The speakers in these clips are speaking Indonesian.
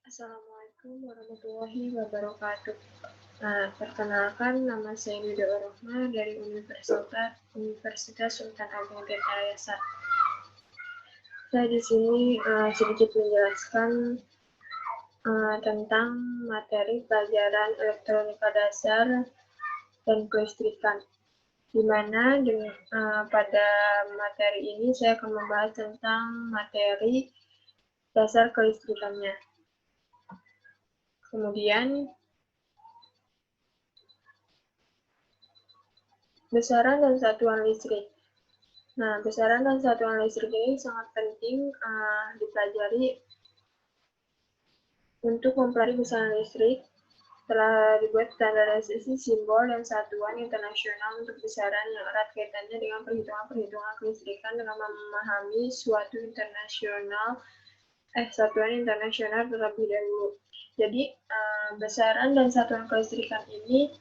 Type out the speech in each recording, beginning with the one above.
Assalamualaikum warahmatullahi wabarakatuh. Nah, perkenalkan nama saya Yuda Rohma dari Universitas Sultan Agung Tirtayasa. Saya di sini sedikit menjelaskan tentang materi pelajaran elektronika dasar dan kelistrikan, di mana pada materi ini saya akan membahas tentang materi dasar kelistrikannya. Kemudian, besaran dan satuan listrik. Nah, besaran dan satuan listrik ini sangat penting dipelajari untuk mempelajari besaran listrik. Telah dibuat standarisasi simbol dan satuan internasional untuk besaran yang erat kaitannya dengan perhitungan kelistrikan dengan memahami satuan internasional terlebih dahulu. Jadi, besaran dan satuan kelistrikan ini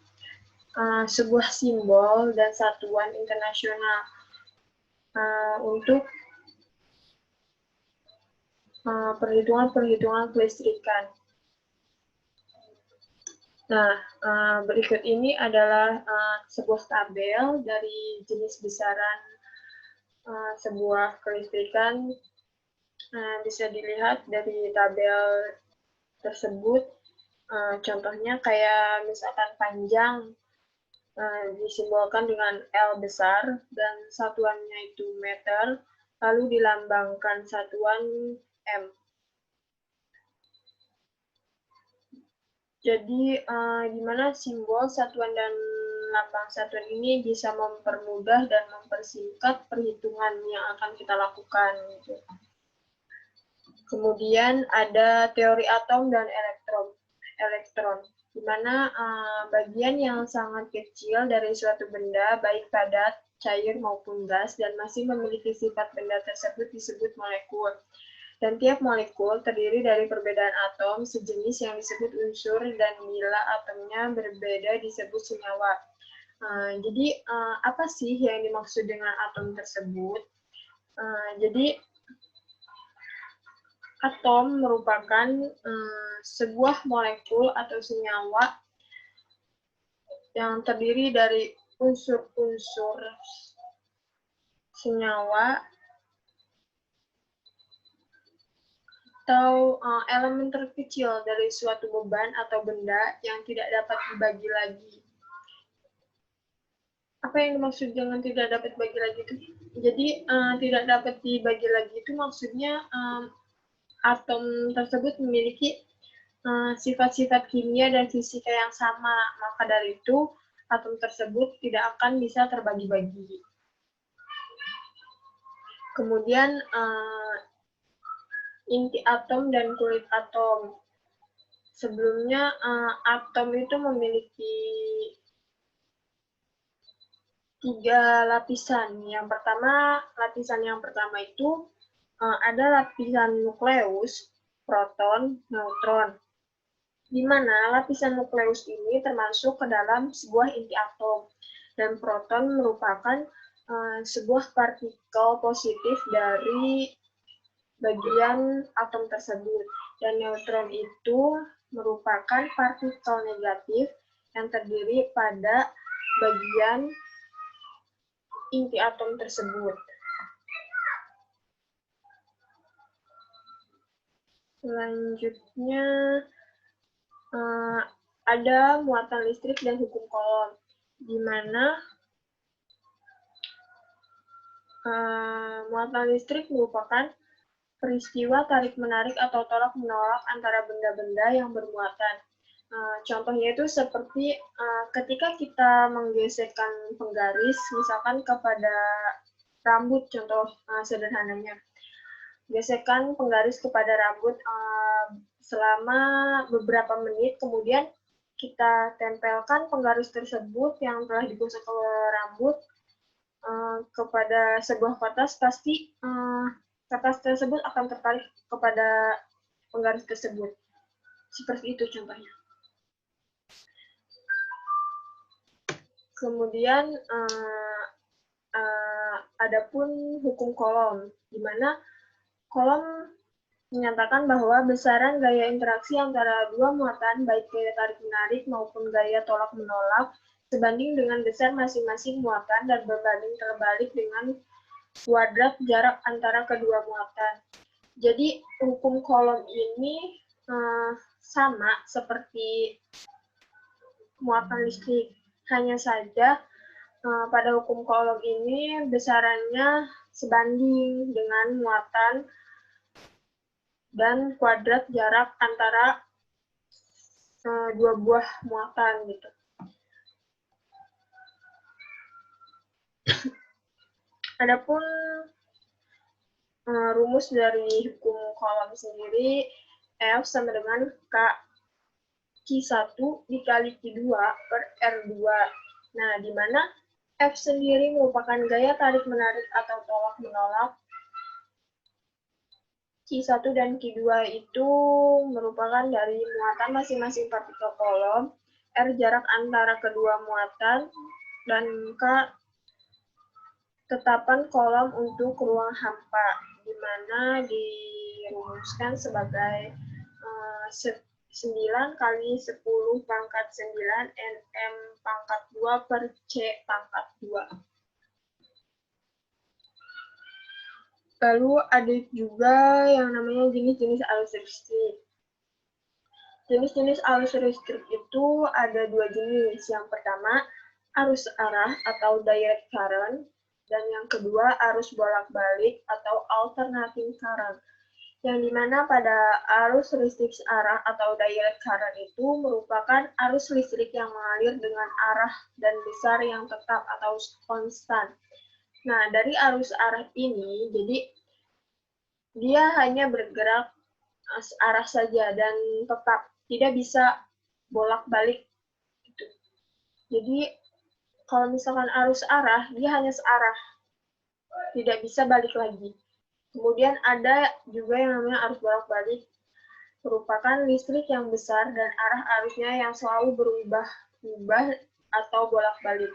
sebuah simbol dan satuan internasional untuk perhitungan kelistrikan. Nah, berikut ini adalah sebuah tabel dari jenis besaran sebuah kelistrikan. Bisa dilihat dari tabel tersebut, contohnya kayak misalkan panjang disimbolkan dengan L besar dan satuannya itu meter, lalu dilambangkan satuan M. Jadi, gimana simbol satuan dan lambang satuan ini bisa mempermudah dan mempersingkat perhitungan yang akan kita lakukan. Gitu. Kemudian ada teori atom dan elektron, di mana bagian yang sangat kecil dari suatu benda, baik padat, cair maupun gas, dan masih memiliki sifat benda tersebut disebut molekul. Dan tiap molekul terdiri dari perbedaan atom sejenis yang disebut unsur, dan bila atomnya berbeda disebut senyawa. Jadi, apa sih yang dimaksud dengan atom tersebut? Jadi, atom merupakan sebuah molekul atau senyawa yang terdiri dari unsur-unsur senyawa atau elemen terkecil dari suatu beban atau benda yang tidak dapat dibagi lagi. Apa yang dimaksud dengan tidak dapat dibagi lagi itu? Jadi, tidak dapat dibagi lagi itu maksudnya atom tersebut memiliki sifat-sifat kimia dan fisika yang sama, maka dari itu atom tersebut tidak akan bisa terbagi-bagi. Kemudian inti atom dan kulit atom. Sebelumnya atom itu memiliki 3 lapisan. Lapisan yang pertama itu ada lapisan nukleus, proton, neutron. Di mana lapisan nukleus ini termasuk ke dalam sebuah inti atom, dan proton merupakan sebuah partikel positif dari bagian atom tersebut, dan neutron itu merupakan partikel negatif yang terdiri pada bagian inti atom tersebut. Selanjutnya, ada muatan listrik dan hukum Coulomb, di mana muatan listrik merupakan peristiwa tarik-menarik atau tolak-menolak antara benda-benda yang bermuatan. Contohnya itu seperti ketika kita menggesekkan penggaris, misalkan kepada rambut, contoh sederhananya. Gesekkan penggaris kepada rambut selama beberapa menit, kemudian kita tempelkan penggaris tersebut yang telah digosok ke rambut kepada sebuah kertas, pasti kertas tersebut akan tertarik kepada penggaris tersebut. Seperti itu contohnya. Kemudian adapun hukum Coulomb, di mana Coulomb menyatakan bahwa besaran gaya interaksi antara dua muatan, baik gaya tarik-menarik maupun gaya tolak-menolak, sebanding dengan besar masing-masing muatan dan berbanding terbalik dengan kuadrat jarak antara kedua muatan. Jadi, hukum Coulomb ini sama seperti muatan listrik. Hanya saja, pada hukum Coulomb ini besarannya sebanding dengan muatan dan kuadrat jarak antara dua buah muatan gitu. Adapun rumus dari hukum Coulomb sendiri, F sama dengan Q1 dikali Q2 per R2. Nah, di mana F sendiri merupakan gaya tarik-menarik atau tolak-menolak. Q1 dan Q2 itu merupakan dari muatan masing-masing partikel Coulomb, R jarak antara kedua muatan, dan K tetapan Coulomb untuk ruang hampa, di mana dirumuskan sebagai 9 kali 10 pangkat 9 Nm pangkat 2 per C pangkat 2. Lalu ada juga yang namanya jenis-jenis arus listrik. Jenis-jenis arus listrik itu ada dua jenis. Yang pertama, arus arah atau direct current, dan yang kedua, arus bolak-balik atau alternating current. Yang dimana pada arus listrik arah atau direct current itu merupakan arus listrik yang mengalir dengan arah dan besar yang tetap atau konstan. Nah, dari arus arah ini, jadi dia hanya bergerak arah saja dan tetap, tidak bisa bolak-balik. Gitu. Jadi, kalau misalkan arus arah, dia hanya searah, tidak bisa balik lagi. Kemudian ada juga yang namanya arus bolak-balik, merupakan listrik yang besar dan arah arusnya yang selalu berubah-ubah atau bolak-balik.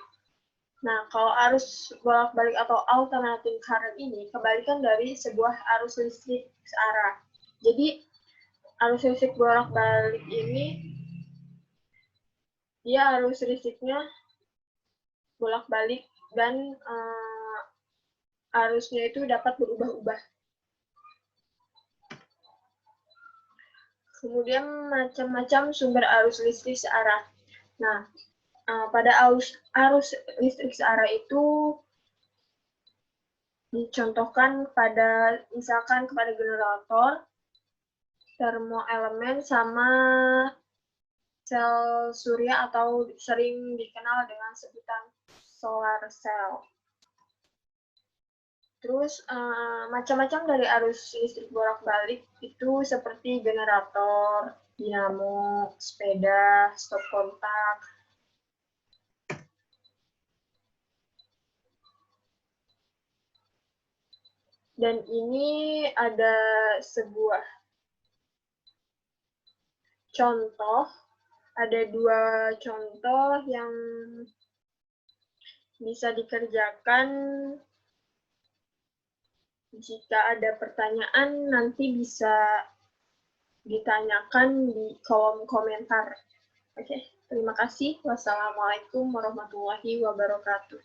Nah, kalau arus bolak-balik atau alternating current ini kebalikan dari sebuah arus listrik searah. Jadi, arus listrik bolak-balik ini dia arus listriknya bolak-balik dan arusnya itu dapat berubah-ubah. Kemudian macam-macam sumber arus listrik searah. Nah, pada arus listrik searah itu dicontohkan pada misalkan kepada generator, termoelemen, sama sel surya atau sering dikenal dengan sebutan solar cell. Terus macam-macam dari arus listrik bolak-balik itu seperti generator, dinamo, sepeda, stop kontak. Dan ini ada sebuah contoh, ada dua contoh yang bisa dikerjakan. Jika ada pertanyaan, nanti bisa ditanyakan di kolom komentar. Oke, terima kasih. Wassalamualaikum warahmatullahi wabarakatuh.